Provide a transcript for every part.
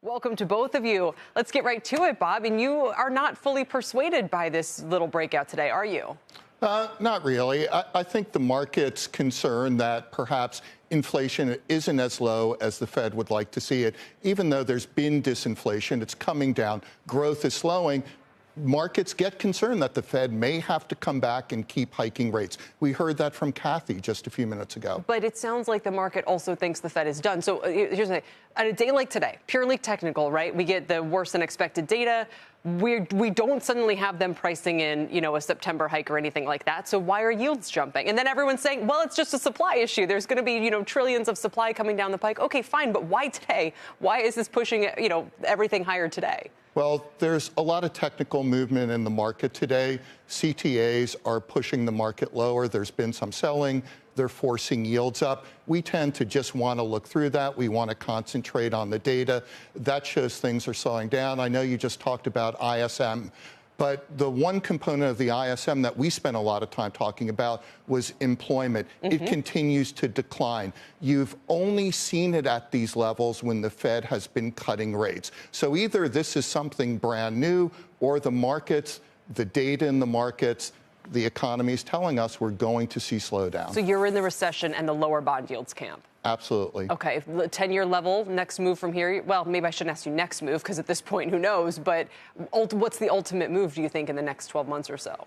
Welcome to both of you. Let's get right to it, Bob. And you are not fully persuaded by this little breakout today, are you? Not really. I think the market's concerned that perhaps inflation isn't as low as the Fed would like to see it. Even though there's been disinflation, it's coming down. Growth is slowing. Markets get concerned that the Fed may have to come back and keep hiking rates. We heard that from Kathy just a few minutes ago. But it sounds like the market also thinks the Fed is done. So here's the thing. On a day like today, purely technical, right? We get the worse than expected data. We don't suddenly have them pricing in, a September hike or anything like that. So why are yields jumping? And then everyone's saying, well, it's just a supply issue. There's going to be, trillions of supply coming down the pike. OK, fine. But why today? Why is this pushing, everything higher today? Well, there's a lot of technical movement in the market today. CTAs are pushing the market lower. There's been some selling. They're forcing yields up. We tend to just want to look through that. We want to concentrate on the data. That shows things are slowing down. I know you just talked about ISM. But the one component of the ISM that we spent a lot of time talking about was employment. It continues to decline. You've only seen it at these levels when the Fed has been cutting rates. So either this is something brand new or the markets, the data in the markets, the economy is telling us we're going to see slowdown. So you're in the recession and the lower bond yields camp. Absolutely. OK, 10-year level, next move from here. Well, maybe I shouldn't ask you next move because at this point, who knows? But what's the ultimate move, do you think, in the next 12 months or so?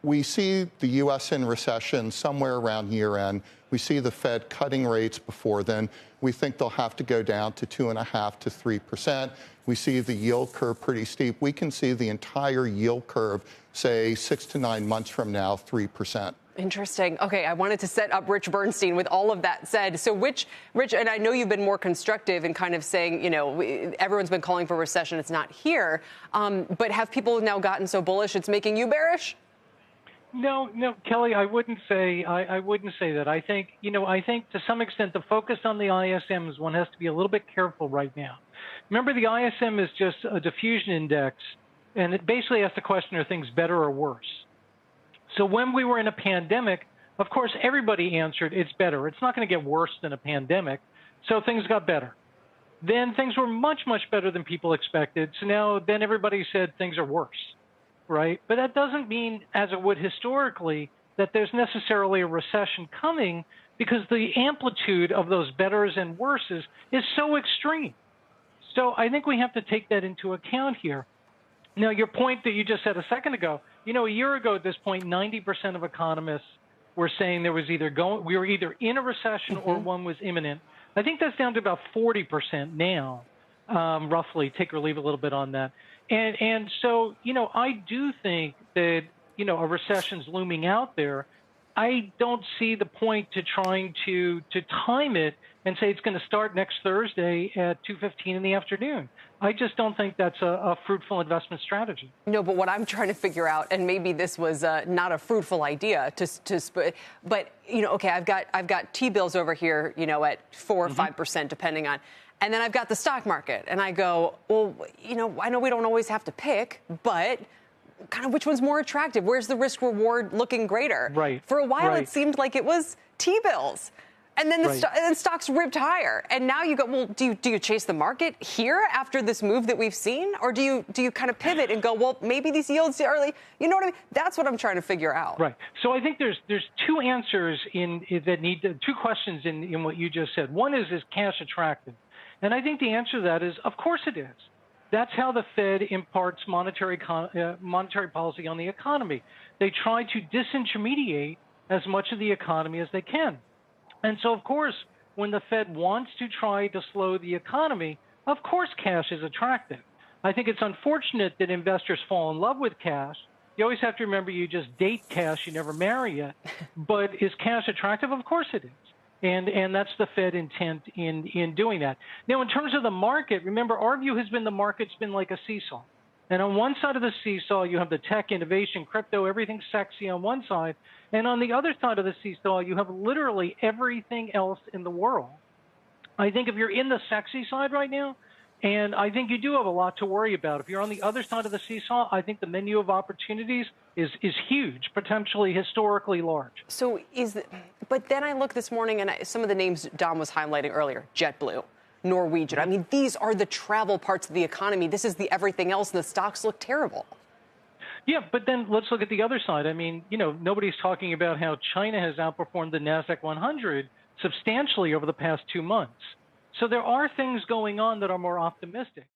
We see the U.S. in recession somewhere around year end. We see the Fed cutting rates before then. We think they'll have to go down to 2.5% to 3%. We see the yield curve pretty steep. We can see the entire yield curve, say, 6 to 9 months from now, 3%. Interesting. OK, I wanted to set up Rich Bernstein with all of that said. So Rich, and I know you've been more constructive in kind of saying, everyone's been calling for a recession. It's not here. But have people now gotten so bullish it's making you bearish? No, Kelly, I wouldn't say that. I think to some extent the focus on the ISMs, one has to be a little bit careful right now. Remember, the ISM is just a diffusion index, and it basically asks the question, are things better or worse? So when we were in a pandemic, of course, everybody answered it's better. It's not going to get worse than a pandemic. So things got better. Then things were much, much better than people expected. So then everybody said things are worse, right? But that doesn't mean, as it would historically, that there's necessarily a recession coming because the amplitude of those betters and worses is so extreme. So I think we have to take that into account here. Now, your point that you just said a second ago, a year ago at this point, 90% of economists were saying we were either in a recession or one was imminent. I think that's down to about 40% now, roughly. Take or leave a little bit on that. And so, I do think that, a recession's looming out there. I don't see the point to trying to time it and say it's going to start next Thursday at 2:15 in the afternoon. I just don't think that's a fruitful investment strategy. No, but what I'm trying to figure out, and maybe this was not a fruitful idea, but OK, I've got T-bills over here, at 4 or 5%, depending on. And then I've got the stock market, and I go, well, I know we don't always have to pick, but kind of which one's more attractive? Where's the risk reward looking greater? Right. For a while, it seemed like it was T-bills. And then the stocks ripped higher. And now you go, well, do you chase the market here after this move that we've seen? Or do you kind of pivot and go, well, maybe these yields are early? You know what I mean? That's what I'm trying to figure out. Right. So I think there's two answers two questions in what you just said. One is cash attractive? And I think the answer to that is, of course it is. That's how the Fed imparts monetary policy on the economy. They try to disintermediate as much of the economy as they can. And so, of course, when the Fed wants to try to slow the economy, of course cash is attractive. I think it's unfortunate that investors fall in love with cash. You always have to remember you just date cash, you never marry it. But is cash attractive? Of course it is. And that's the Fed intent in doing that. Now, in terms of the market, remember, our view has been the market's been like a seesaw. And on one side of the seesaw, you have the tech, innovation, crypto, everything sexy on one side. And on the other side of the seesaw, you have literally everything else in the world. I think if you're in the sexy side right now, and I think you do have a lot to worry about. If you're on the other side of the seesaw, I think the menu of opportunities is huge, potentially historically large. So but then I look this morning and some of the names Dom was highlighting earlier, JetBlue, Norwegian. I mean, these are the travel parts of the economy. This is the everything else, and the stocks look terrible. Yeah, but then let's look at the other side. I mean, nobody's talking about how China has outperformed the NASDAQ 100 substantially over the past 2 months. So there are things going on that are more optimistic.